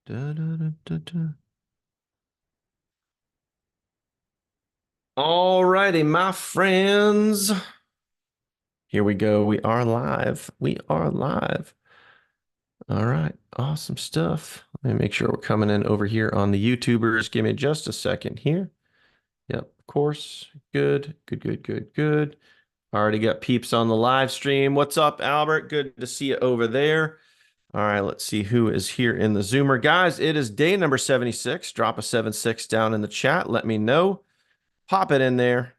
Da, da, da, da, da. All righty, my friends. Here we go. We are live. We are live. All right. Awesome stuff. Let me make sure we're coming in over here on the YouTubers. Give me just a second here. Yep, of course. Good, good, good, good, good. Already got peeps on the live stream. What's up, Albert? Good to see you over there. All right, let's see who is here in the Zoomer. Guys, it is day number 76. Drop a 76 down in the chat. Let me know. Pop it in there.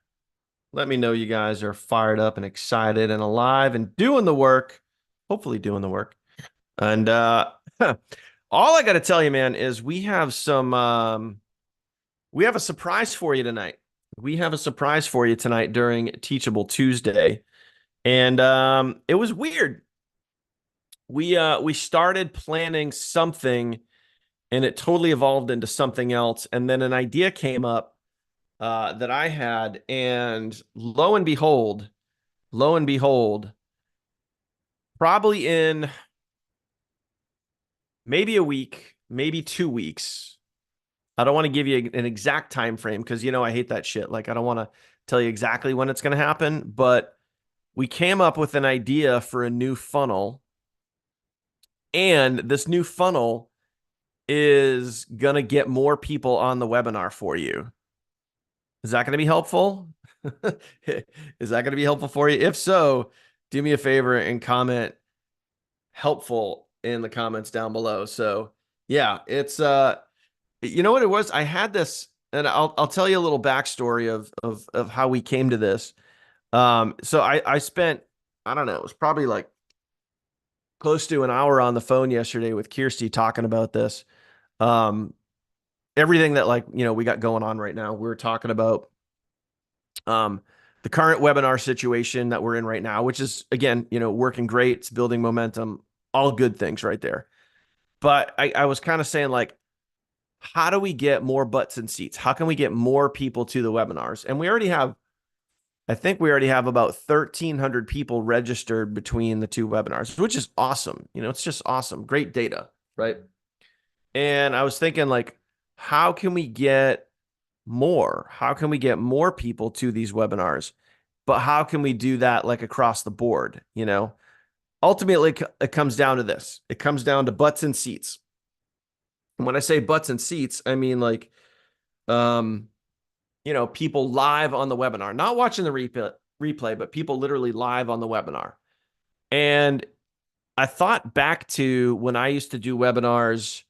Let me know you guys are fired up and excited and alive and doing the work. Hopefully doing the work. And all I got to tell you, man, is we have a surprise for you tonight. We have a surprise for you tonight during Teachable Tuesday. And it was weird. We started planning something and it totally evolved into something else. And then an idea came up that I had, and lo and behold, probably in maybe a week, maybe 2 weeks. I don't want to give you an exact time frame because I hate that shit. Like I don't want to tell you exactly when it's going to happen, but we came up with an idea for a new funnel, and this new funnel is going to get more people on the webinar for you. Is that going to be helpful? Is that going to be helpful for you? If so, do me a favor and comment helpful in the comments down below. So yeah, it's you know what it was? I had this, and I'll tell you a little backstory of how we came to this. So I spent, I don't know, it was probably like close to an hour on the phone yesterday with Kirsty talking about this. Um, Everything that we got going on right now. We were talking about um the current webinar situation that we're in right now, which is again, working great. It's building momentum, all good things right there. But I was kind of saying like, how do we get more butts and seats? How can we get more people to the webinars? And I think we already have about 1,300 people registered between the two webinars, which is awesome. It's just awesome. Great data, right? And I was thinking like, how can we get more? How can we get more people to these webinars? But how can we do that like across the board? Ultimately, it comes down to this. It comes down to butts and seats. And when I say butts and seats, I mean like, um, people live on the webinar, not watching the replay, but people literally live on the webinar. And I thought back to when I used to do webinars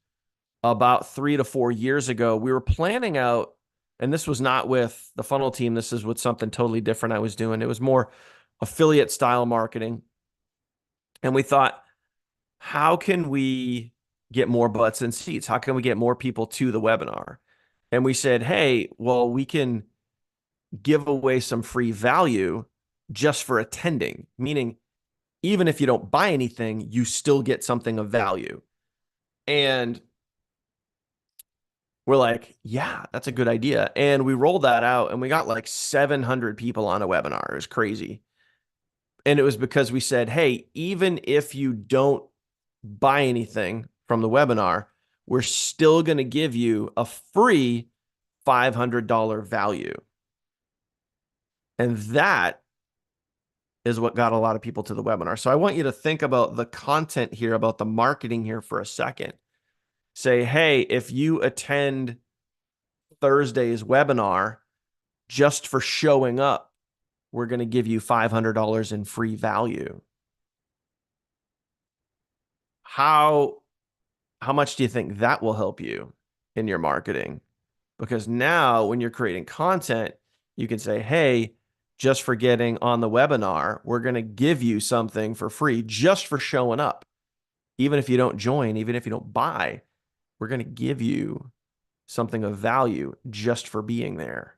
about 3 to 4 years ago. We were planning out, and this was not with the funnel team. This is with something totally different I was doing. It was more affiliate style marketing. And we thought, how can we get more butts and seats? How can we get more people to the webinar? And we said, hey, well, we can give away some free value just for attending, meaning even if you don't buy anything, you still get something of value. And we're like, yeah, that's a good idea. And we rolled that out and we got like 700 people on a webinar. It was crazy. And it was because we said, hey, even if you don't buy anything from the webinar, we're still going to give you a free $500 value. And that is what got a lot of people to the webinar. So I want you to think about the content here, about the marketing here for a second. Say, hey, if you attend Thursday's webinar just for showing up, we're going to give you $500 in free value. How much do you think that will help you in your marketing? Because now when you're creating content, you can say, hey, just for getting on the webinar, we're going to give you something for free just for showing up. Even if you don't join, even if you don't buy, we're going to give you something of value just for being there.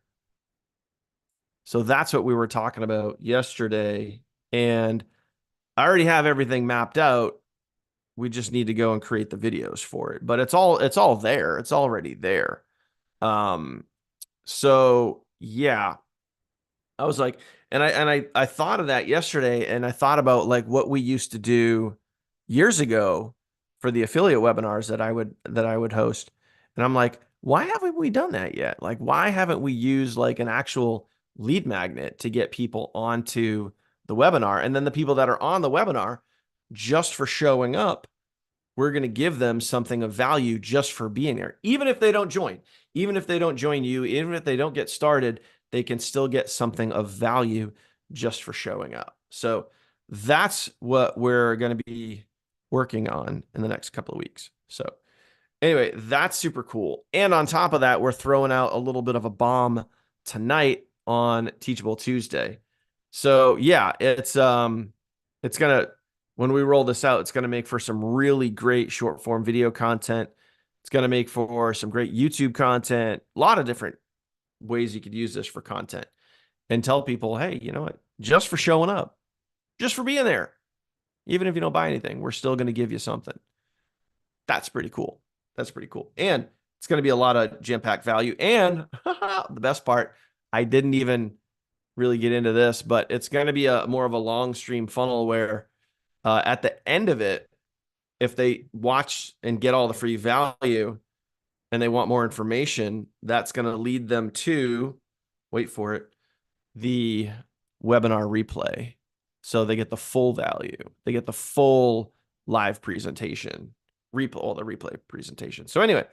So that's what we were talking about yesterday. And I already have everything mapped out. We just need to go and create the videos for it. But it's all there. It's already there. Um, so yeah, I was like, and I thought of that yesterday, and I thought about like what we used to do years ago for the affiliate webinars that I would host. And I'm like, why haven't we done that yet? Like, why haven't we used like an actual lead magnet to get people onto the webinar? And then the people that are on the webinar, just for showing up, we're going to give them something of value just for being there. Even if they don't join, even if they don't join you, even if they don't get started, they can still get something of value just for showing up. So that's what we're going to be working on in the next couple of weeks. So anyway, that's super cool. And on top of that, we're throwing out a little bit of a bomb tonight on Teachable Tuesday. So yeah, it's gonna when we roll this out, it's gonna make for some really great short form video content. It's gonna make for some great YouTube content, a lot of different ways you could use this for content and tell people, hey, you know what? Just for showing up, just for being there, even if you don't buy anything, we're still gonna give you something. That's pretty cool. That's pretty cool. And it's going to be a lot of jam-packed value. And the best part, I didn't even really get into this, but it's going to be a more of a long stream funnel where at the end of it, if they watch and get all the free value and they want more information, that's going to lead them to, wait for it, the webinar replay. So they get the full value. They get the full live presentation, all the replay presentation. So anyway,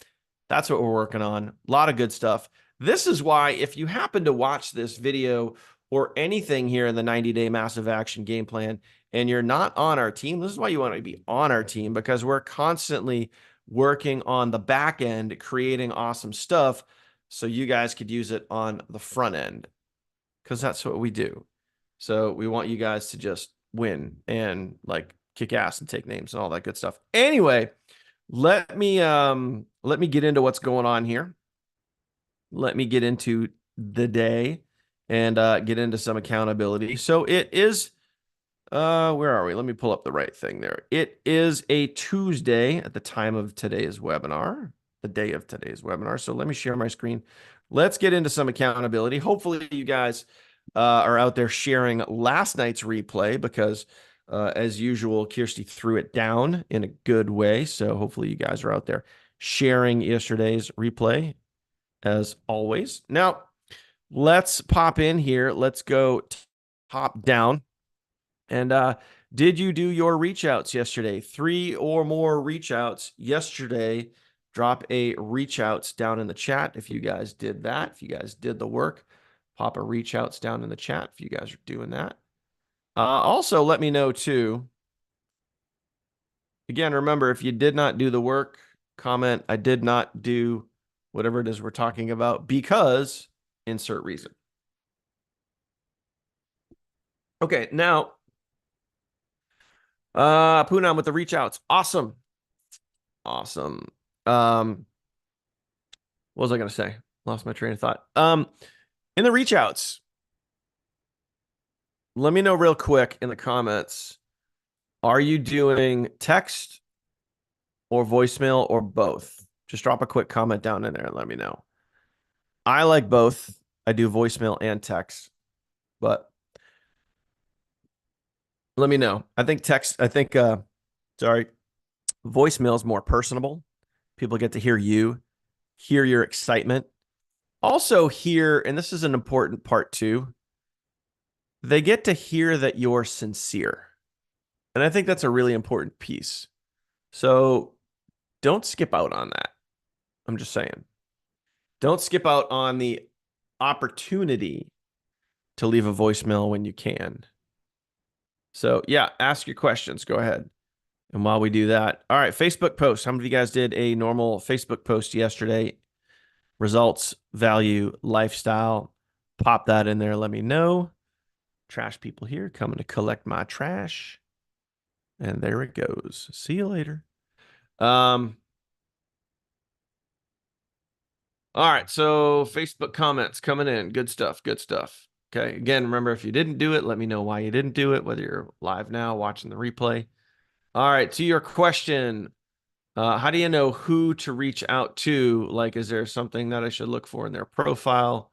that's what we're working on. A lot of good stuff. This is why if you happen to watch this video or anything here in the 90-day massive action game plan and you're not on our team, this is why you want to be on our team, because we're constantly working on the back end, creating awesome stuff so you guys could use it on the front end, because that's what we do. So we want you guys to just win and like kick ass and take names and all that good stuff. Anyway, let me get into what's going on here. Let me get into the day and get into some accountability. So it is where are we? Let me pull up the right thing there. It is a Tuesday at the time of today's webinar, the day of today's webinar. So let me share my screen. Let's get into some accountability. Hopefully you guys are out there sharing last night's replay, because as usual, Kirsty threw it down in a good way. So hopefully you guys are out there sharing yesterday's replay as always. Now, let's pop in here. Let's go top down. And did you do your reach outs yesterday? 3 or more reach outs yesterday. Drop a reach outs down in the chat if you guys did that. If you guys did the work, pop a reach outs down in the chat if you guys are doing that. Also, let me know too. Again, remember, if you did not do the work, comment, I did not do whatever it is we're talking about, because insert reason. Okay, now, Poonam with the reach outs. Awesome. Awesome. What was I going to say? Lost my train of thought. In the reach outs, let me know real quick in the comments. Are you doing text or voicemail or both? Just drop a quick comment down in there and let me know. I like both. I do voicemail and text, but let me know. I think voicemail is more personable. People get to hear you, hear your excitement. Also hear, and this is an important part too, they get to hear that you're sincere. And I think that's a really important piece. So don't skip out on that. I'm just saying. Don't skip out on the opportunity to leave a voicemail when you can. So yeah, ask your questions. Go ahead. And while we do that, all right, Facebook post. How many of you guys did a normal Facebook post yesterday? Results, value, lifestyle. Pop that in there. Let me know. Trash people here coming to collect my trash. And there it goes. See you later. All right, so Facebook comments coming in. Good stuff. Good stuff. Okay. Again, remember, if you didn't do it, let me know why you didn't do it, whether you're live now, watching the replay. All right, to your question, how do you know who to reach out to? Like, is there something that I should look for in their profile?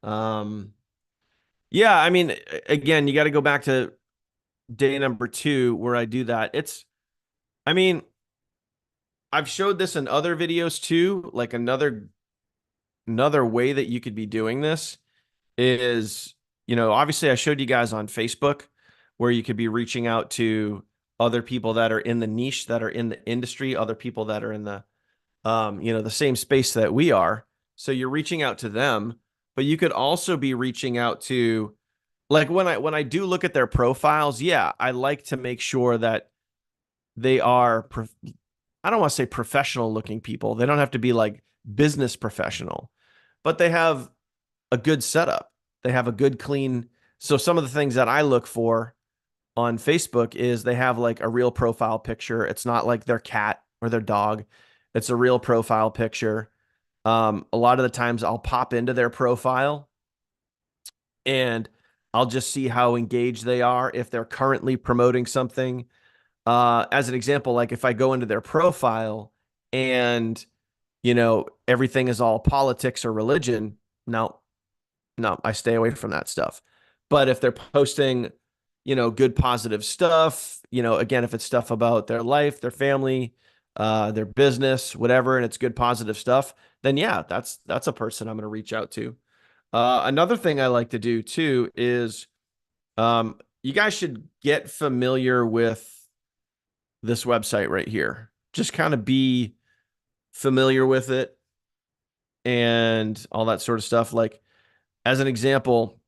Yeah, I mean, again, you got to go back to day number 2 where I do that. I mean, I've showed this in other videos too. Like another way that you could be doing this is, obviously I showed you guys on Facebook where you could be reaching out to other people that are in the niche, that are in the industry, other people that are in the same space that we are. So you're reaching out to them, but you could also be reaching out to, like, when I do look at their profiles, yeah, I like to make sure that they are I don't want to say professional looking people. They don't have to be like business professional, but they have a good setup. They have a good clean. So some of the things that I look for on Facebook is they have like a real profile picture. It's not like their cat or their dog. It's a real profile picture. A lot of the times I'll pop into their profile and I'll just see how engaged they are if they're currently promoting something. As an example, like if I go into their profile and everything is all politics or religion, no, no, I stay away from that stuff. But if they're posting, good positive stuff, again, if it's stuff about their life, their family, their business, whatever, and it's good positive stuff, then yeah, that's a person I'm going to reach out to. Another thing I like to do too is you guys should get familiar with this website right here. Just kind of be familiar with it and all that sort of stuff. Like, as an example,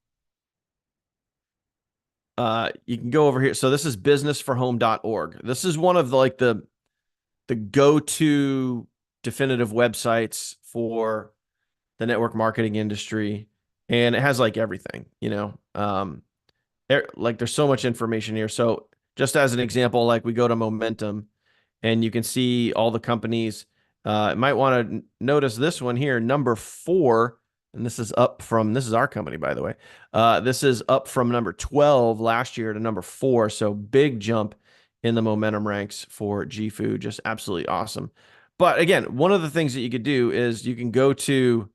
you can go over here. So this is businessforhome.org. This is one of the go-to definitive websites for the network marketing industry. And it has like everything, like there's so much information here. So just as an example, like we go to Momentum and you can see all the companies. Might want to notice this one here, number 4, and this is our company, by the way. This is up from number 12 last year to number 4. So big jump in the momentum ranks for GFood. Just absolutely awesome. But again, one of the things that you could do is you can go to,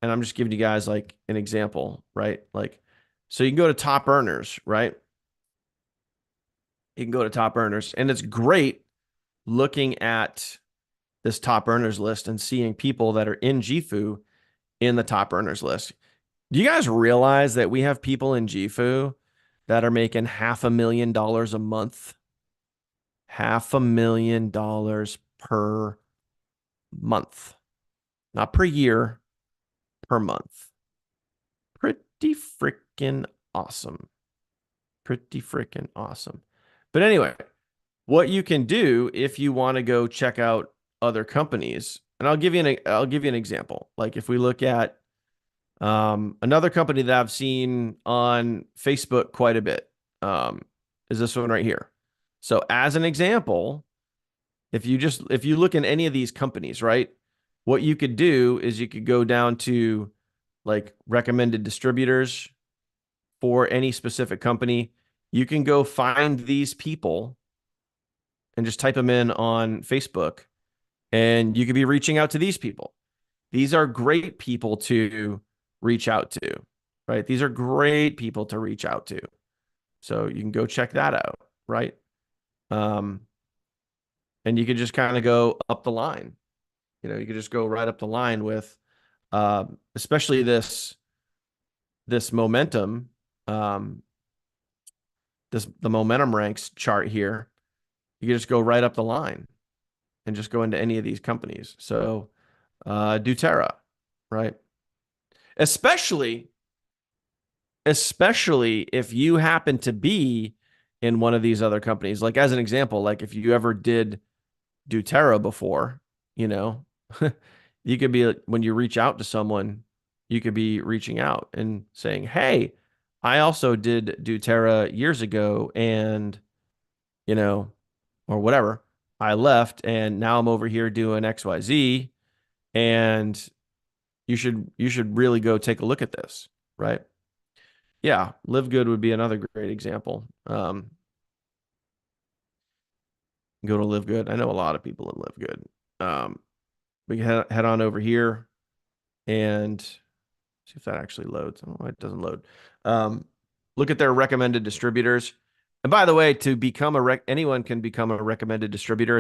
and I'm just giving you guys like an example, right? Like, so you can go to top earners, right? You can go to top earners, and it's great looking at this top earners list and seeing people that are in GFU in the top earners list. Do you guys realize that we have people in GFU that are making $500,000 a month? $500,000 per month, not per year, per month. Pretty freaking awesome. Pretty freaking awesome. But anyway, what you can do if you want to go check out other companies, and I'll give you an example. Like if we look at another company that I've seen on Facebook quite a bit, is this one right here. So as an example, if you look in any of these companies, right, what you could do is you could go down to like recommended distributors for any specific company. You can go find these people and just type them in on Facebook, and you could be reaching out to these people. These are great people to reach out to, right? These are great people to reach out to. So you can go check that out, right? And you could just kind of go up the line. You could just go right up the line with, especially this momentum, the momentum ranks chart here. You can just go right up the line and just go into any of these companies. So, doTERRA, right? Especially if you happen to be in one of these other companies. Like as an example, like if you ever did doTERRA before, you could be, when you reach out to someone, you could be reaching out and saying, "Hey, I also did doTERRA years ago, and or whatever. I left, and now I'm over here doing XYZ, and you should really go take a look at this," right? Yeah, Live Good would be another great example. Go to Live Good. I know a lot of people in Live Good. We can head on over here and see if that actually loads. Oh, it doesn't load. Look at their recommended distributors. And by the way, to become anyone can become a recommended distributor.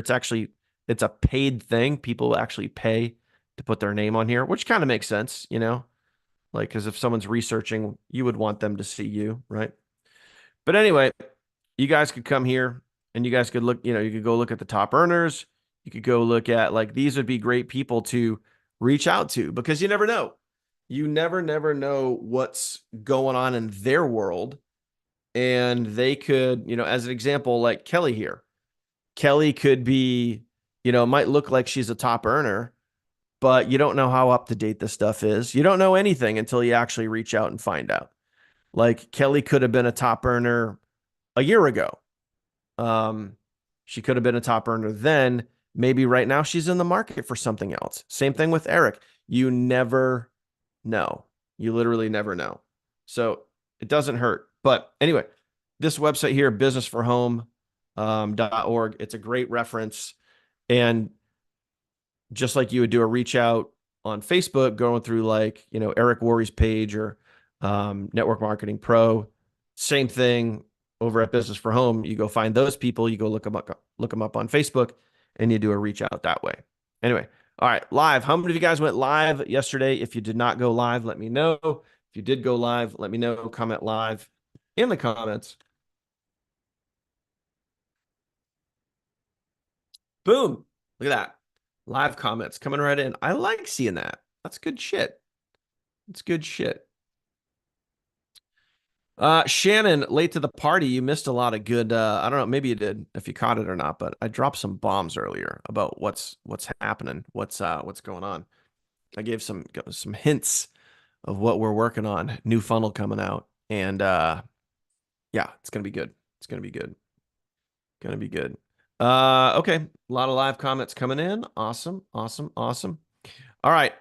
it's a paid thing. People actually pay to put their name on here, which kind of makes sense, you know? Like, because if someone's researching, you would want them to see you, right? But anyway, you guys could come here and you guys could look, you know, you could go look at the top earners. You could go look at like these would be great people to reach out to because you never know. You never know what's going on in their world. And they could, you know, as an example, like Kelly here. Kelly could be, you know, might look like she's a top earner, but you don't know how up to date this stuff is. You don't know anything until you actually reach out and find out. Like Kelly could have been a top earner a year ago. Um, she could have been a top earner then. Maybe right now she's in the market for something else. Same thing with Eric. You never know. You literally never know. So it doesn't hurt. But anyway, this website here, businessforhome.org, it's a great reference. And just like you would do a reach out on Facebook, going through like, you know, Eric Worre's page or Network Marketing Pro, same thing over at Business for Home. You go find those people, you go look them up on Facebook, and you do a reach out that way. Anyway, all right, live. How many of you guys went live yesterday? If you did not go live, let me know. If you did go live, let me know. Comment live in the comments. Boom. Look at that. Live comments coming right in. I like seeing that. That's good shit. It's good shit. Shannon, late to the party. You missed a lot of good. I don't know. Maybe you did, if you caught it or not. But I dropped some bombs earlier about what's happening, what's going on. I gave some hints of what we're working on. New funnel coming out, and yeah, it's gonna be good. It's gonna be good. Gonna be good. Okay, a lot of live comments coming in. Awesome, awesome, awesome. All right.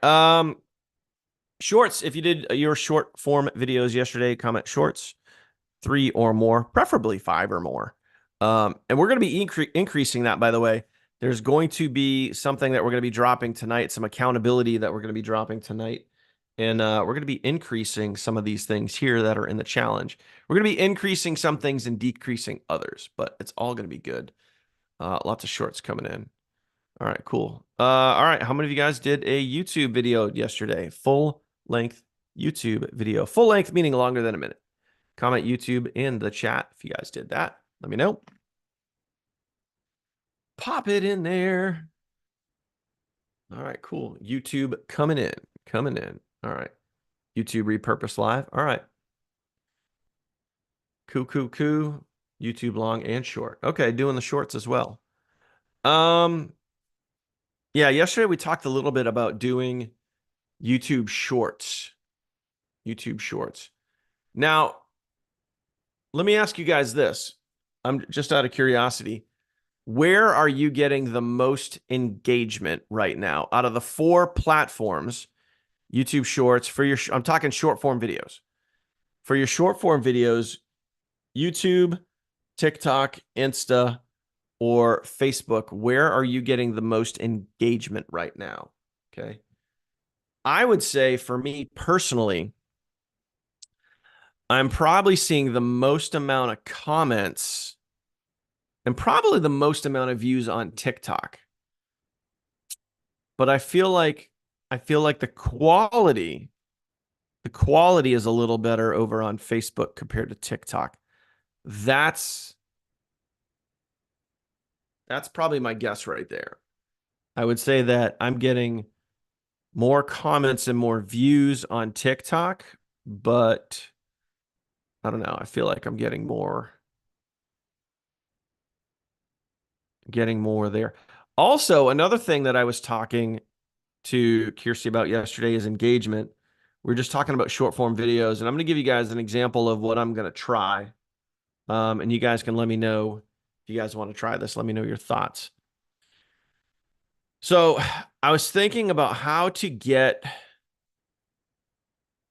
Shorts. If you did your short form videos yesterday, comment shorts, 3 or more, preferably 5 or more. And we're going to be increasing that, by the way. There's going to be something that we're going to be dropping tonight, some accountability that we're going to be dropping tonight. And we're going to be increasing some of these things here that are in the challenge. We're going to be increasing some things and decreasing others, but it's all going to be good. Lots of shorts coming in. All right, cool. All right, how many of you guys did a YouTube video yesterday? Full length YouTube video. Full length meaning longer than a minute. Comment YouTube in the chat if you guys did that. Let me know. Pop it in there. All right, cool. YouTube coming in. Coming in. All right. YouTube repurpose live. All right. Cool. YouTube long and short. Okay, doing the shorts as well. Yeah, yesterday we talked a little bit about doing YouTube shorts. YouTube shorts. Now, let me ask you guys this. I'm just out of curiosity. Where are you getting the most engagement right now out of the 4 platforms? YouTube Shorts for your, I'm talking short form videos. For your short form videos, YouTube, TikTok, Insta, or Facebook, where are you getting the most engagement right now? Okay. I would say for me personally, I'm probably seeing the most amount of comments and probably the most amount of views on TikTok. But I feel like the quality is a little better over on Facebook compared to TikTok. That's probably my guess right there. I would say that I'm getting more comments and more views on TikTok, but I don't know. I feel like I'm getting more there. Also, another thing that I was talking to Kirsty about yesterday is engagement. We're just talking about short form videos, and I'm going to give you guys an example of what I'm going to try. And you guys can let me know if you guys want to try this. Let me know your thoughts. So I was thinking about how to get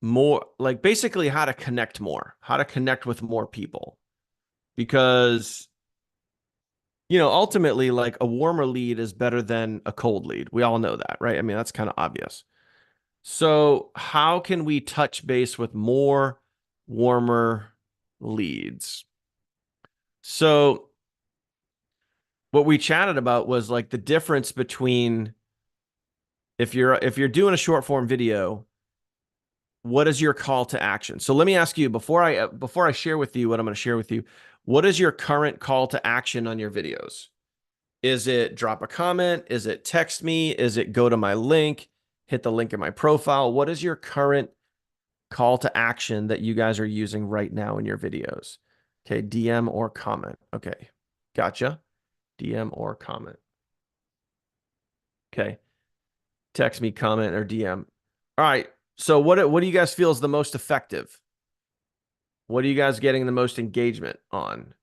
more, like basically how to connect more, how to connect with more people. Because, you know, ultimately, like a warmer lead is better than a cold lead. We all know that, right? I mean, that's kind of obvious. So how can we touch base with more warmer leads? So what we chatted about was like the difference between if you're doing a short form video, what is your call to action? So let me ask you before I share with you what I'm going to share with you, what is your current call to action on your videos? Is it drop a comment? Is it text me? Is it go to my link, hit the link in my profile? What is your current call to action that you guys are using right now in your videos? Okay, DM or comment. Okay, gotcha. DM or comment. Okay, text me, comment, or DM. All right. So what do you guys feel is the most effective? What are you guys getting the most engagement on?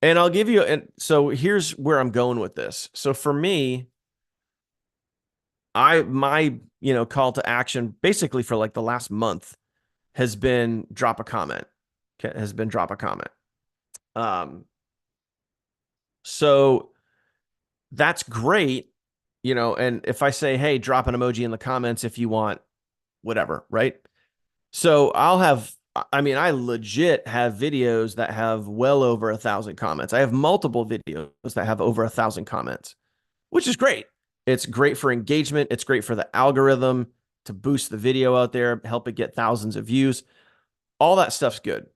And I'll give you, and so here's where I'm going with this. So for me, my call to action basically for like the last month has been drop a comment. Okay, has been drop a comment. Um, so that's great, and if I say, hey, drop an emoji in the comments if you want whatever, right? So I legit have videos that have well over 1,000 comments. I have multiple videos that have over 1,000 comments, which is great. It's great for engagement. It's great for the algorithm to boost the video out there, help it get thousands of views. All that stuff's good.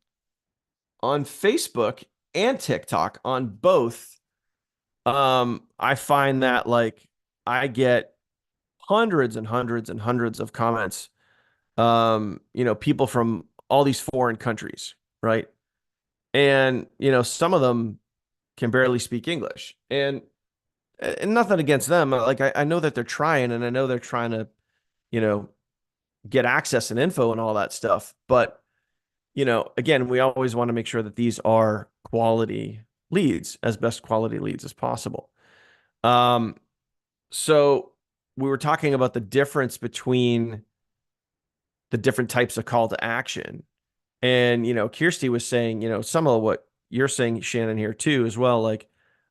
On Facebook and TikTok, on both, I find that like I get hundreds and hundreds and hundreds of comments. People from all these foreign countries, right? And some of them can barely speak English. And nothing against them. Like I know that they're trying, and I know they're trying to, you know, get access and info and all that stuff. But, again, we always want to make sure that these are quality leads, as best quality leads as possible. So we were talking about the difference between the different types of call to action. And, Kirsty was saying, some of what you're saying, Shannon, here too, as well, like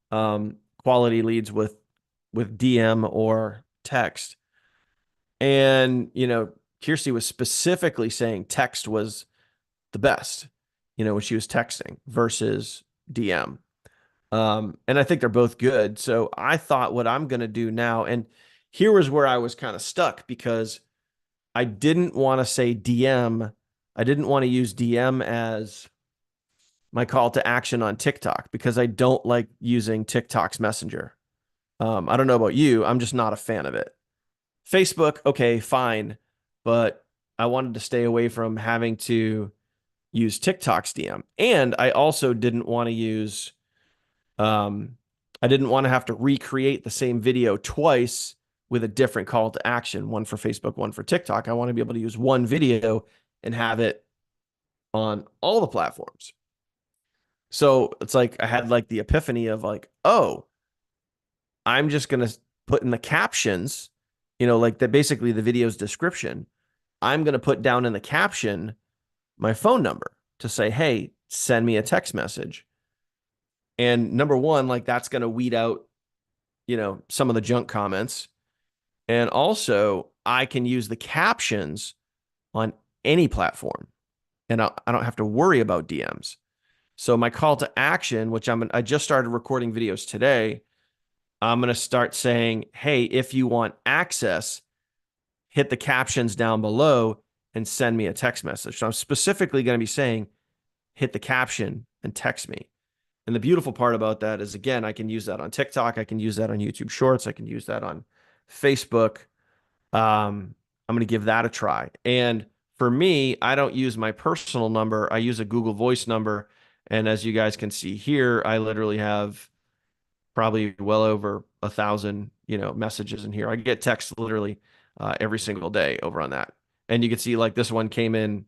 quality leads with DM or text. And, Kirsty was specifically saying text was the best, when she was texting versus DM. And I think they're both good. So I thought what I'm going to do now, and here was where I was kind of stuck because I didn't want to say DM. I didn't want to use DM as my call to action on TikTok because I don't like using TikTok's Messenger. I don't know about you. I'm just not a fan of it. Facebook, okay, fine. But I wanted to stay away from having to use TikTok's DM. And I also didn't want to use, I didn't want to have to recreate the same video twice with a different call to action, one for Facebook, one for TikTok. I want to be able to use one video and have it on all the platforms. So it's like I had like the epiphany of like, oh, I'm just going to put in the captions, like that basically the video's description. I'm going to put down in the caption my phone number to say, hey, send me a text message. And number one, like that's going to weed out, some of the junk comments. And also, I can use the captions on any platform and I don't have to worry about DMs. So my call to action, which I just started recording videos today, I'm going to start saying, hey, if you want access, hit the captions down below and send me a text message. So I'm specifically going to be saying, hit the caption and text me. And the beautiful part about that is, again, I can use that on TikTok. I can use that on YouTube Shorts. I can use that on Facebook. I'm going to give that a try. And for me, I don't use my personal number. I use a Google Voice number. And as you guys can see here, I literally have probably well over 1,000, messages in here. I get texts literally every single day over on that. And you can see like this one came in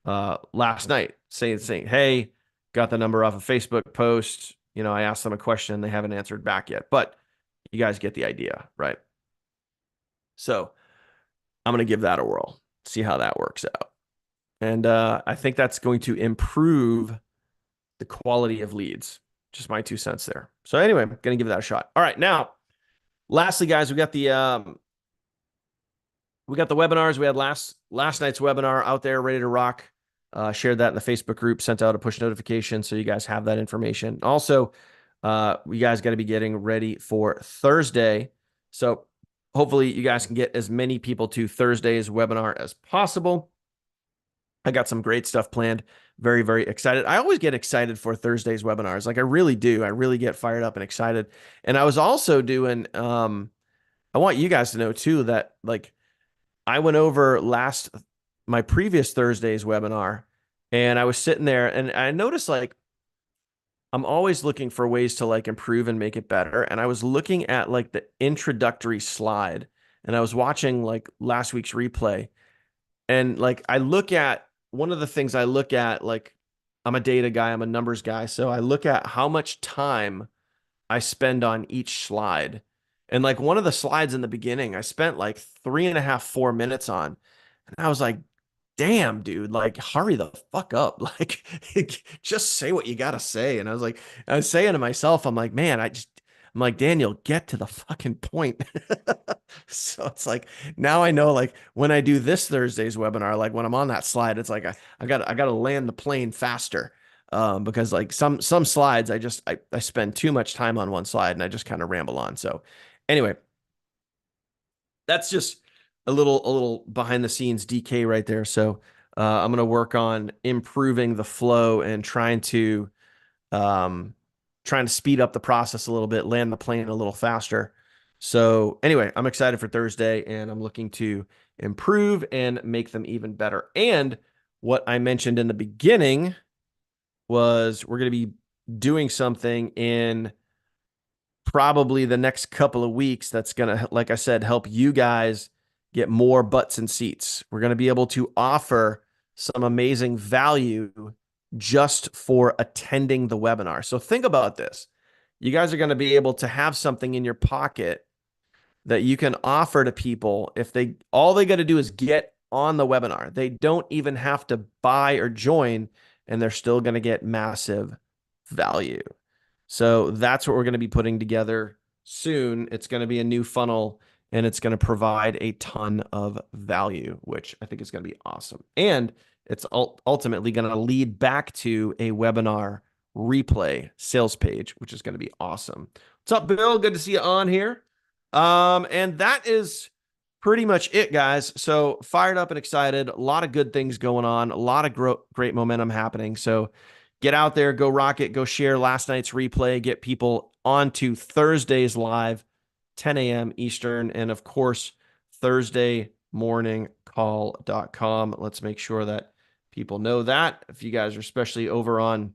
last night saying, hey, got the number off a Facebook post. I asked them a question. They haven't answered back yet, but you guys get the idea, right? So I'm going to give that a whirl, see how that works out. And I think that's going to improve the quality of leads. Just my 2 cents there. So anyway, I'm going to give that a shot. All right. Now, lastly, guys, we got the webinars. We had last night's webinar out there ready to rock. Shared that in the Facebook group, sent out a push notification so you guys have that information. Also, You guys got to be getting ready for Thursday. So hopefully you guys can get as many people to Thursday's webinar as possible. I got some great stuff planned. Very, very excited. I always get excited for Thursday's webinars. Like I really do. I really get fired up and excited. And I was also doing, I want you guys to know too that like I went over my previous Thursday's webinar and I was sitting there and I noticed like I'm always looking for ways to like improve and make it better. And I was looking at like the introductory slide and I was watching like last week's replay. And like I look at one of the things I look at, like I'm a data guy, I'm a numbers guy. So I look at how much time I spend on each slide. And like one of the slides in the beginning, I spent like 3.5, 4 minutes on. And I was like, damn, dude, like hurry the fuck up. Like just say what you gotta say. And I was saying to myself, I'm like, man, I'm like, Daniel, get to the fucking point. So it's like now I know like when I do this Thursday's webinar, like when I'm on that slide, it's like I gotta land the plane faster. Because like some slides I spend too much time on one slide and I just kind of ramble on. So anyway, that's just a little behind the scenes DK right there. So I'm going to work on improving the flow and um, trying to speed up the process a little bit, land the plane a little faster. So anyway, I'm excited for Thursday and I'm looking to improve and make them even better. And what I mentioned in the beginning was we're going to be doing something in probably the next couple of weeks that's going to, like I said, help you guys get more butts and seats. We're going to be able to offer some amazing value just for attending the webinar. So think about this. You guys are going to be able to have something in your pocket that you can offer to people if all they got to do is get on the webinar. They don't even have to buy or join and they're still going to get massive value. So that's what we're going to be putting together soon. It's going to be a new funnel and it's going to provide a ton of value, which I think is going to be awesome. And it's ultimately going to lead back to a webinar replay sales page, which is going to be awesome. What's up, Bill? Good to see you on here. And that is pretty much it, guys. So fired up and excited. A lot of good things going on. A lot of great momentum happening. So get out there, go rock it, go share last night's replay, get people onto Thursday's live, 10 a.m. Eastern, and of course, Thursday morning call.com. Let's make sure that people know that. If you guys are especially over on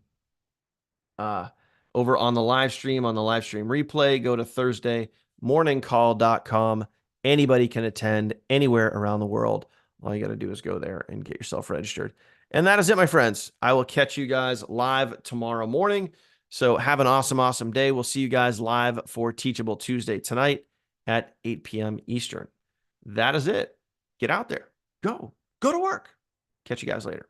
the live stream, on the live stream replay, go to thursdaymorningcall.com. Anybody can attend anywhere around the world. All you got to do is go there and get yourself registered. And that is it, my friends. I will catch you guys live tomorrow morning. So have an awesome, awesome day. We'll see you guys live for Teachable Tuesday tonight at 8 p.m. Eastern. That is it. Get out there. Go to work. Catch you guys later.